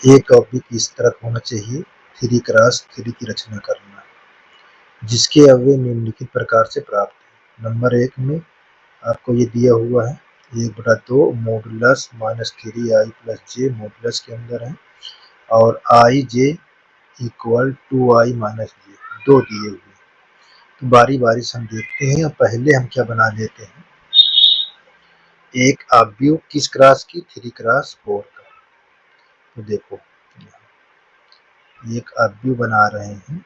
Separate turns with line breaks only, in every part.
एक टॉपिक इस तरह होना चाहिए 3x3 की रचना करना, जिसके अवयव निम्नलिखित प्रकार से प्राप्त है। नंबर 1 में आपको ये दिया हुआ है 1/2 मॉडुलस -3i प्लस जे मॉडुलस के अंदर है और आई जे इक्वल 2i माइनस जे, दो दिए हुए। तो बारी बारी से हम देखते हैं और पहले हम क्या बना लेते हैं, एक अवयव किस क्रॉस की 3x4 का। तो देखो एक अवयव बना रहे हैं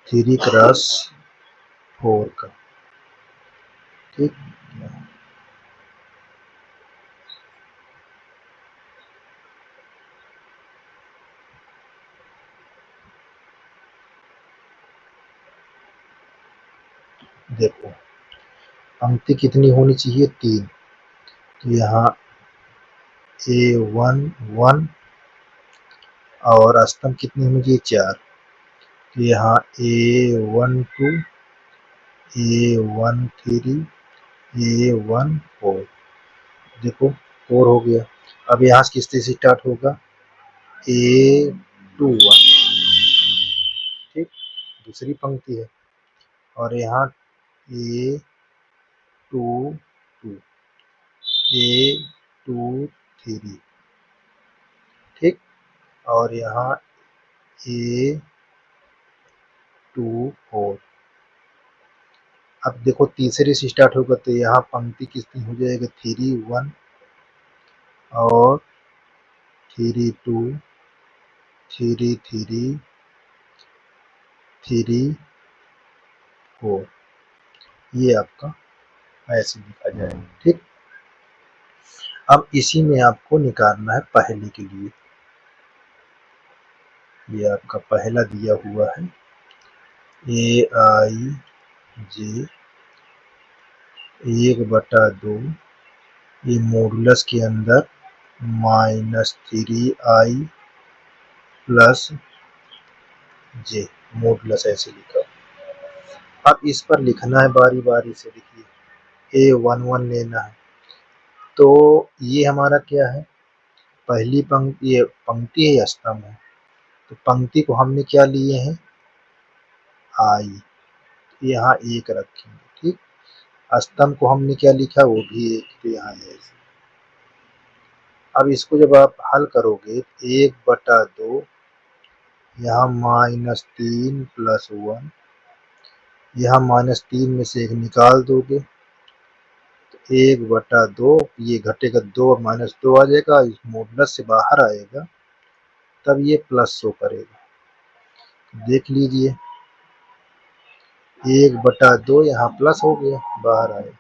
3x4 का, ठीक। देखो पंक्ति कितनी होनी चाहिए, 3। तो यहाँ A1 1 और स्तंभ कितनी होनी चाहिए, 4। तो यहाँ A1 2 A1 3 A1 4, देखो 4 हो गया। अब यहाँ से किस से स्टार्ट होगा, A2 1, ठीक, दूसरी पंक्ति है। और यहाँ A2 2 A2 3, ठीक। और यहाँ A2 4। अब देखो तीसरे से स्टार्ट होगा तो यहाँ पंक्ति कितनी हो जाएगा, 3 1 और 3 2 3 3 3 4। ये आपका ऐसे लिखा जाएगा, ठीक। अब इसी में आपको निकालना है पहले के लिए। ये आपका पहला दिया हुआ है AI जे 1/2, ये मॉडुलस के अंदर -3i प्लस जे मॉडुलस ऐसे लिखा। अब इस पर लिखना है बारी बारी से, देखिए A11 लेना है। तो ये हमारा क्या है, पहली पंक्ति, ये पंक्ति है या स्तंभ है। तो पंक्ति को हमने क्या लिए हैं, आई, यहाँ 1 रखेंगे, ठीक। स्तंभ को हमने क्या लिखा, वो भी 1, तो यहाँ ऐसे। अब इसको जब आप हल करोगे 1/2, यहाँ -3 प्लस 1, यहाँ -3 में से 1 निकाल दोगे तो 1/2, ये घटेगा 2 -2 आ जाएगा, इस मॉडुलस से बाहर आएगा तब ये प्लस शो करेगा। देख लीजिए 1/2 यहाँ प्लस हो गया, बाहर आए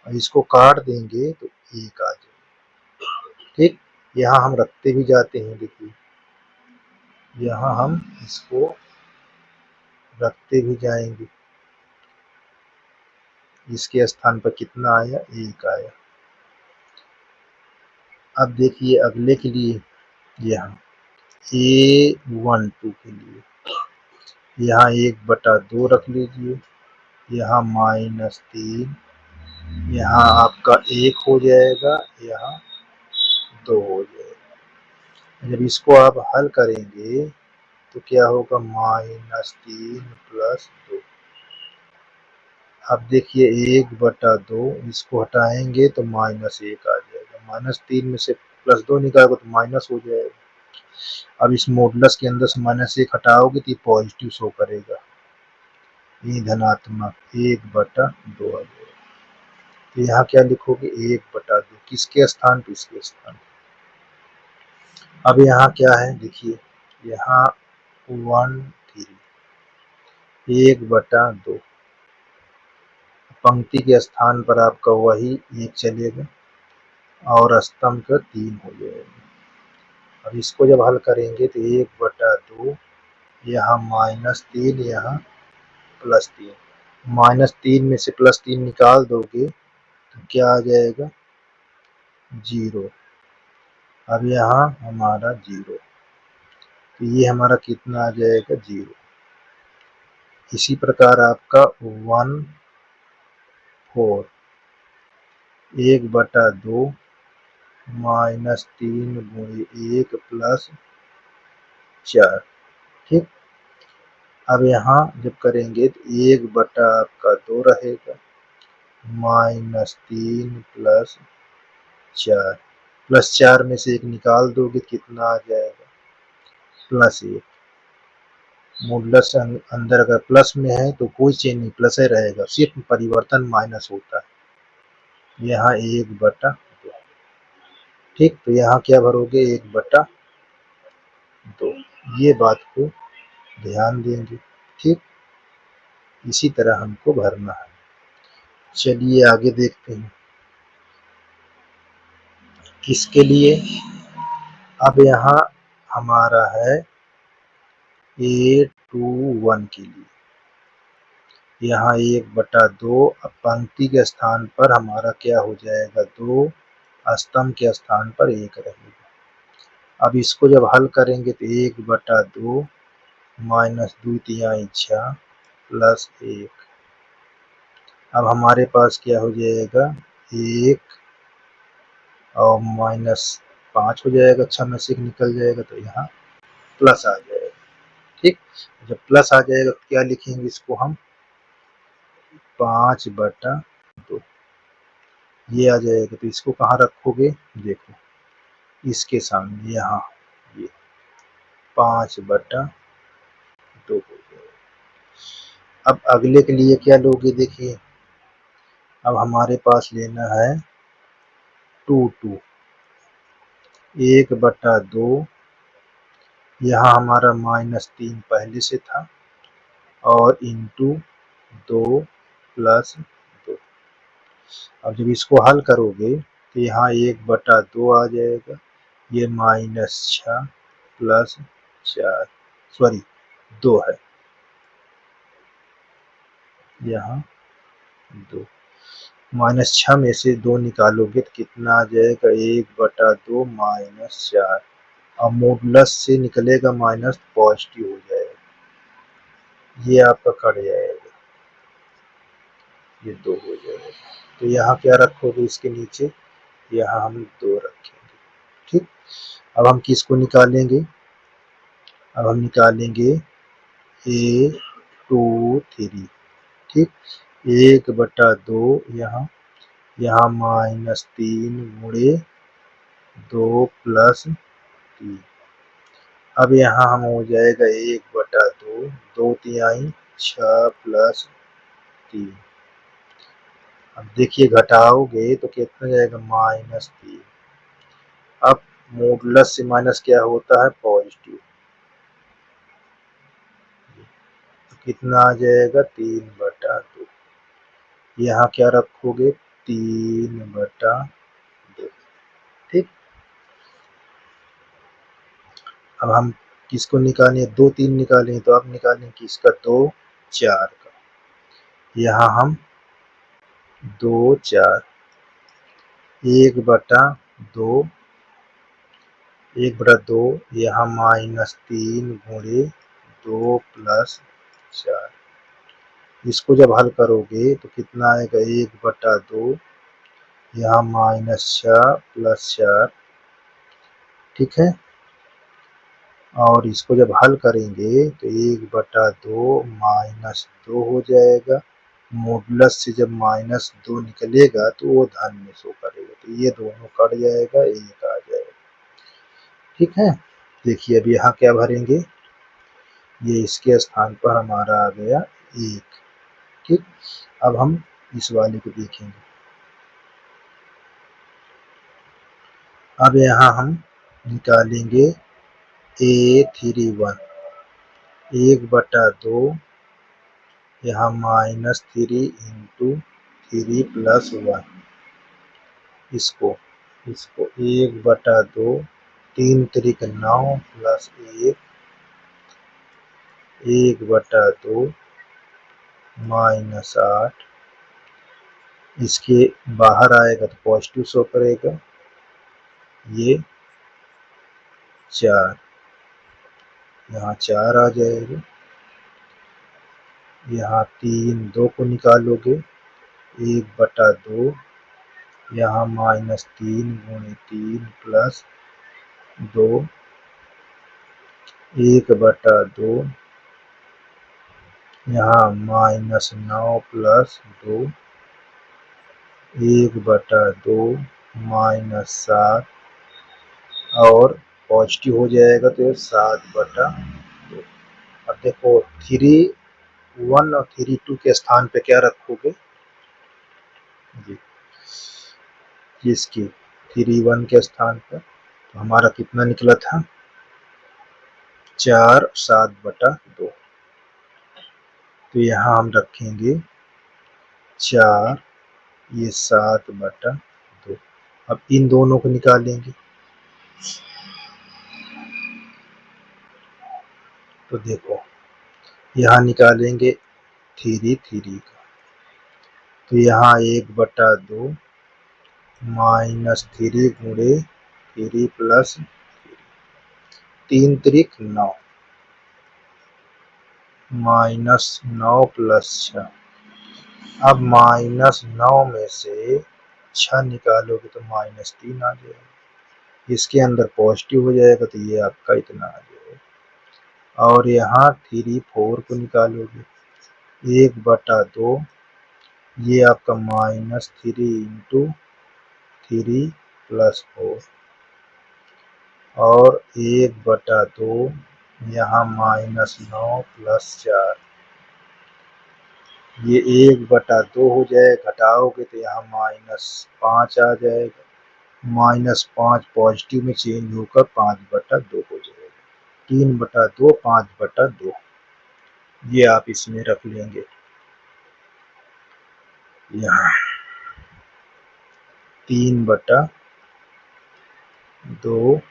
और इसको काट देंगे तो 1 आ जाएगा, ठीक। यहाँ हम रखते भी जाते हैं, देखिए यहाँ हम इसको रखते भी जाएंगे, इसके स्थान पर कितना आया, 1 आया। अब देखिए अगले के लिए, यहाँ A12 के लिए यहाँ 1/2 रख लीजिए, यहाँ -3, यहाँ आपका 1 हो जाएगा, यहाँ 2 हो जाएगा। जब इसको आप हल करेंगे तो क्या होगा, -3 प्लस 2। अब देखिए 1/2, इसको हटाएंगे तो -1 आ जाएगा, -3 में से +2 निकालोगे तो माइनस हो जाएगा। अब इस मॉडुलस के अंदर से -1 हटाओगे तो ये पॉजिटिव शो करेगा, ये धनात्मक 1/2 आ जाएगा। तो यहाँ क्या लिखोगे, 1/2, किसके स्थान पे, इसके स्थान। अब यहाँ क्या है, देखिए यहाँ 1 3 1/2, पंक्ति के स्थान पर आपका वही 1 चलेगा और स्तंभ का 3 हो जाएगा। अब इसको जब हल करेंगे तो 1/2, यहाँ -3, यहाँ +3, -3 में से +3 निकाल दोगे तो क्या आ जाएगा, 0। अब यहाँ हमारा 0, तो ये हमारा कितना आ जाएगा, 0। इसी प्रकार आपका 1 4 1/2 -3 गुणे 1 प्लस 4। ठीक, अब यहाँ जब करेंगे तो 1/2 रहेगा -3 प्लस 4। प्लस 4 में से 1 निकाल दोगे कितना आ जाएगा +1। मॉडुलस अंदर अगर प्लस में है तो कोई चेंज नहीं, प्लस ही रहेगा, सिर्फ परिवर्तन माइनस होता है। यहाँ 1/2। ठीक, तो यहाँ क्या भरोगे 1/2। ये बात को ध्यान देंगे। ठीक, इसी तरह हमको भरना है। चलिए आगे देखते हैं किसके लिए। अब यहाँ हमारा है A21 के लिए। यहाँ 1/2, अब पंक्ति के स्थान पर हमारा क्या हो जाएगा 2, स्तंभ के स्थान पर 1 रहेगा। अब इसको जब हल करेंगे तो 1/2 -2 6 प्लस 1। अब हमारे पास क्या हो जाएगा 1 और -5 हो जाएगा, 6 में से 1 निकल जाएगा तो यहाँ प्लस आ जाएगा। ठीक, जब प्लस आ जाएगा तो क्या लिखेंगे इसको हम 5/2 ये आ जाएगा। तो इसको कहाँ रखोगे, देखो इसके सामने, यहाँ ये 5/2 हो जाएगा। अब अगले के लिए क्या लोगे, देखिए अब हमारे पास लेना है 2 1/2। यहाँ हमारा -3 पहले से था और इंटू 2 प्लस 2। अब जब इसको हल करोगे तो यहाँ 1/2 आ जाएगा, ये -6 प्लस 4 सॉरी 2 है, यहाँ 2 -6 में से 2 निकालोगे तो कितना आ जाएगा 1/2 -4। अब मॉडुलस से निकलेगा माइनस, पॉजिटिव हो जाएगा, ये आपका कट जाएगा, ये 2 हो जाएगा। तो यहाँ क्या रखोगे इसके नीचे, यहाँ हम 2 रखेंगे। ठीक, अब हम किसको निकालेंगे, अब हम निकालेंगे A23। ठीक, 1/2 यहाँ -3 गुणे 2 प्लस 3। अब यहाँ हम हो जाएगा 1/2 2 तिहाई 6 प्लस 3। अब देखिए घटाओगे तो कितना जाएगा -3। अब मॉडुलस से माइनस क्या होता है, पॉजिटिव, तो कितना आ जाएगा 3/2। यहाँ क्या रखोगे 3/2। ठीक, अब हम किसको निकालें, 2 3 निकालें, तो अब निकालें किसका 2 4 का। यहाँ हम 2 4 1/2 यहाँ -3 गुणे 2 प्लस 4। इसको जब हल करोगे तो कितना आएगा 1/2 यहाँ -6 प्लस 4। ठीक है, और इसको जब हल करेंगे तो 1/2 -2 हो जाएगा। मॉडुलस से जब -2 निकलेगा तो वो धन में शो करेगा, तो ये दोनों कट जाएगा, 1 आ जाएगा। ठीक है, देखिए अब यहाँ क्या भरेंगे, ये इसके स्थान पर हमारा आ गया 1। ठीक, अब हम इस वाले को देखेंगे। अब यहाँ हम निकालेंगे A31 1/2 यहाँ -3 इंटू 3 प्लस 1। इसको 1/2 3 त्रिक 9 प्लस 1/2 -8। इसके बाहर आएगा तो पॉजिटिव शो करेगा, ये 4, यहाँ 4 आ जाएगा। यहाँ 3 2 को निकालोगे 1/2 यहाँ -3 × 3 प्लस 2 1/2, यहाँ -9 प्लस 2 1/2 -7 और पॉजिटिव हो जाएगा तो 7/2। अब देखो 3 1 और 3 2 के स्थान पे क्या रखोगे जी, इसकी 3 1 के स्थान पर, तो हमारा कितना निकला था 4 7/2। तो यहाँ हम रखेंगे 4, ये 7/2। अब इन दोनों को निकालेंगे, तो देखो यहाँ निकालेंगे 3 3 का, तो यहाँ 1/2 -3 गुणे 3 प्लस 3 3 9 -9 प्लस 6। अब -9 में से 6 निकालोगे तो -3 आ जाएगा, इसके अंदर पॉजिटिव हो जाएगा तो ये आपका इतना आ जाएगा। और यहाँ 3 4 को निकालोगे 1/2, ये आपका -3 × 3 प्लस 4 और 1/2, यहाँ -9 प्लस 4, ये 1/2 हो जाए, घटाओगे तो यहाँ -5 आ जाएगा, -5 पॉजिटिव में चेंज होकर 5/2 हो जाएगा, 3/2 5/2, ये आप इसमें रख लेंगे। यहाँ 3/2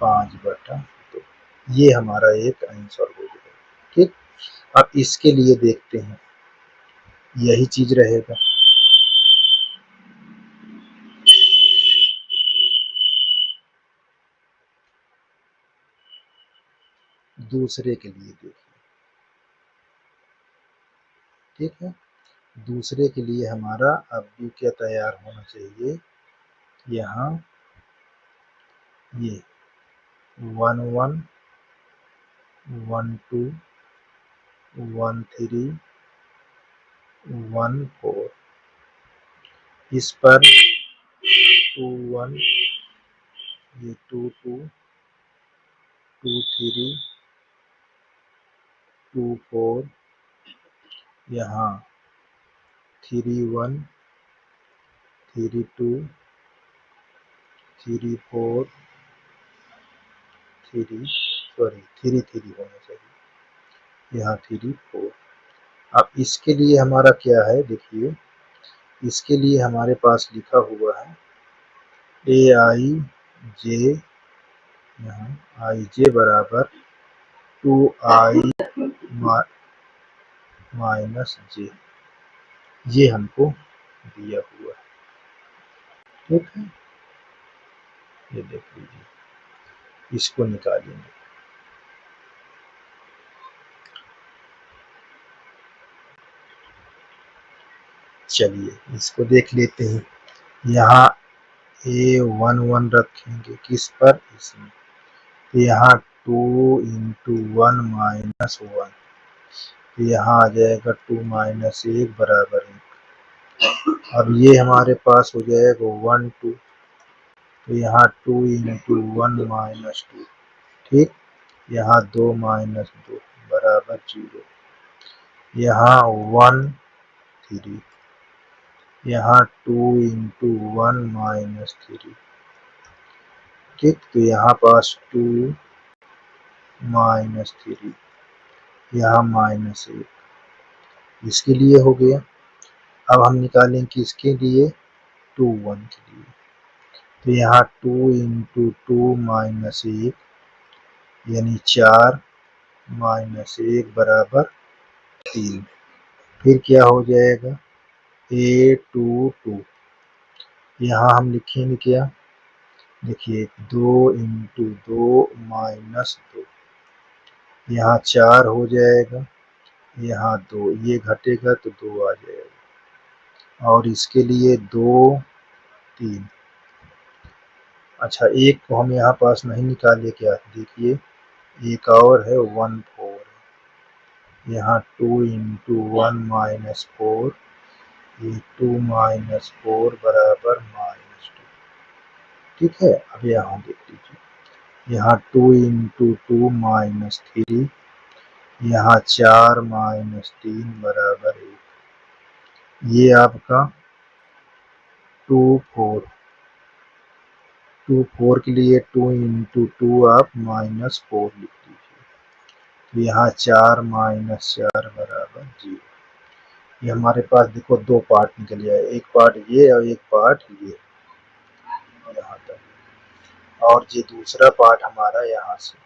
5/2, ये हमारा एक आंसर हो जाएगा। ठीक, अब इसके लिए देखते हैं, यही चीज रहेगा। दूसरे के लिए देखिए, ठीक है, दूसरे के लिए हमारा अब भी क्या तैयार होना चाहिए, यहाँ ये 1 1 1 2 1 3 1 4, इस पर 2 1, ये 2 2 2 3 2 4, यहाँ 3 1 3 2 3 4 3 सॉरी 3 3 होना चाहिए, यहाँ 3 4। अब इसके लिए हमारा क्या है, देखिए इसके लिए हमारे पास लिखा हुआ है Aij, यहाँ Ij बराबर 2i माइनस j, ये हमको दिया हुआ है। ठीक है, ये देख लीजिए, इसको निकालेंगे। चलिए इसको देख लेते हैं, यहाँ A11 रखेंगे किस पर, इसमें, तो यहाँ 2 × 1 - 1, तो यहाँ आ जाएगा 2 - 1 बराबर 1। अब ये हमारे पास हो जाएगा 1 2, तो यहाँ 2 × 1 - 2, ठीक, यहाँ 2 - 2 बराबर 0, यहाँ 1 3, यहाँ 2 × 1 - 3, ठीक, तो यहाँ पास 2 -3, यहाँ -1, इसके लिए हो गया। अब हम निकालें कि इसके लिए 2 1 के लिए, तो यहाँ 2 × 2 - 1 यानी 4 -1 बराबर 3, फिर क्या हो जाएगा A22, यहाँ हम लिखेंगे क्या, देखिए 2 × 2 - 2, यहाँ 4 हो जाएगा, यहाँ 2, ये घटेगा तो 2 आ जाएगा, और इसके लिए 2 3। अच्छा, एक को हम यहाँ पास नहीं निकाले क्या, देखिए एक और है 1 4, यहाँ 2 इंटू 1 माइनस 4, ये 2 माइनस 4 बराबर -2। ठीक है, अब यहाँ देख लीजिए, यहाँ 2 इंटू 2 माइनस 3, यहाँ 4 माइनस 3 बराबर 1। ये आपका 2 4, 2 4 के लिए 2 इंटू 2 आप -4 लिख लीजिए, तो यहाँ 4 माइनस 4 बराबर 0। ये हमारे पास देखो दो पार्ट निकल जाए, एक पार्ट ये और एक पार्ट ये, यहाँ तक। और ये दूसरा पार्ट हमारा यहाँ से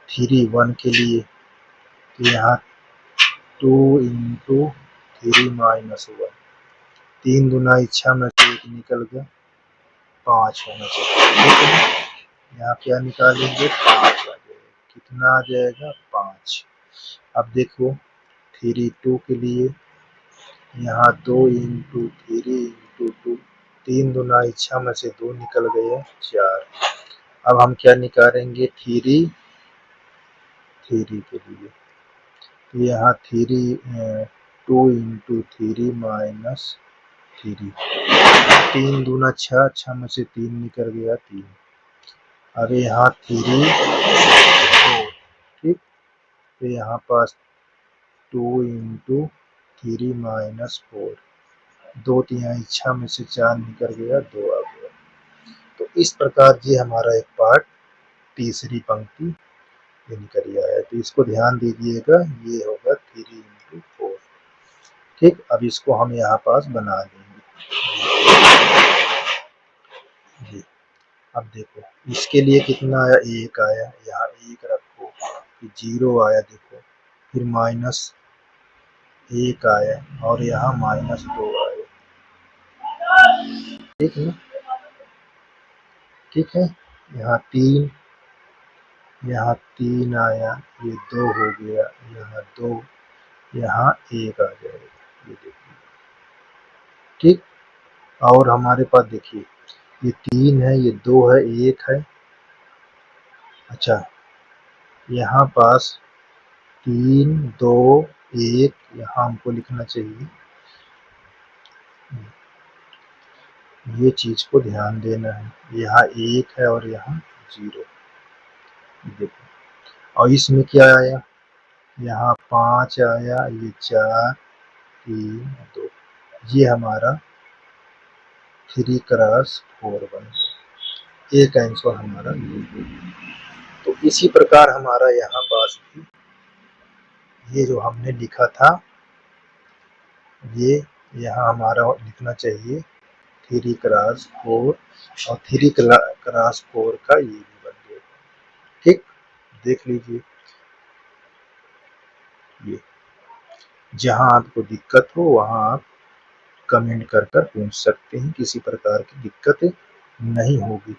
3 1 के लिए, तो यहाँ 2 इंटू 3 माइनस 1, 3 दूना इच्छा में से 1 निकल गया, 5 होना चाहिए। ठीक है, यहाँ क्या निकालेंगे, 5 आ जाएगा। कितना आ जाएगा, 5। अब देखो 3 2 के लिए, यहाँ 2 इंटू 3 इंटू 2, 3 दूना इच्छा में से 2 निकल गया, 4। अब हम क्या निकालेंगे, 3 3 के लिए, तो यहाँ 2 इंटू 3 माइनस 3, 3 दूना 6, 6 में से 3 निकल गया, 3। अब यहाँ 3 4, ठीक, तो यहाँ पास 2 इंटू 3 माइनस 4, 2 तिहाई इच्छा में से 4 निकल गया, 2 आ गया। तो इस प्रकार ये हमारा एक पार्ट तीसरी पंक्ति ये निकल आया है, तो इसको ध्यान दीजिएगा, ये होगा 3 इंटू 4। ठीक, अब इसको हम यहाँ पास बना देंगे जी। अब देखो इसके लिए कितना आया, 1 आया, यहाँ 1 रखो, फिर 0 आया, देखो फिर -1 आया और यहाँ -2 आया। ठीक है, ठीक है, यहाँ 3, यहाँ 3 आया, ये 2 हो गया, यहाँ 2, यहाँ 1 आ जाएगा, ये देखिए। ठीक, और हमारे पास देखिए ये 3 है, ये 2 है, 1 है। अच्छा, यहाँ पास 3 2 1, यहाँ हमको लिखना चाहिए, ये चीज को ध्यान देना है, यहाँ 1 है और यहाँ 0। देखो, और इसमें क्या आया, यहाँ 5 आया, ये 4 3 2, ये हमारा 3 क्रॉस 4 बन गया, एक आंसर हमारा। तो इसी प्रकार हमारा यहाँ पास भी ये जो हमने लिखा था, ये यहाँ हमारा लिखना चाहिए 3 क्रॉस 4, और 3 क्रॉस 4 का ये भी बन गया। ठीक, देख लीजिए, ये जहाँ आपको दिक्कत हो वहाँ आप कमेंट कर पूछ सकते हैं, किसी प्रकार की दिक्कत नहीं होगी।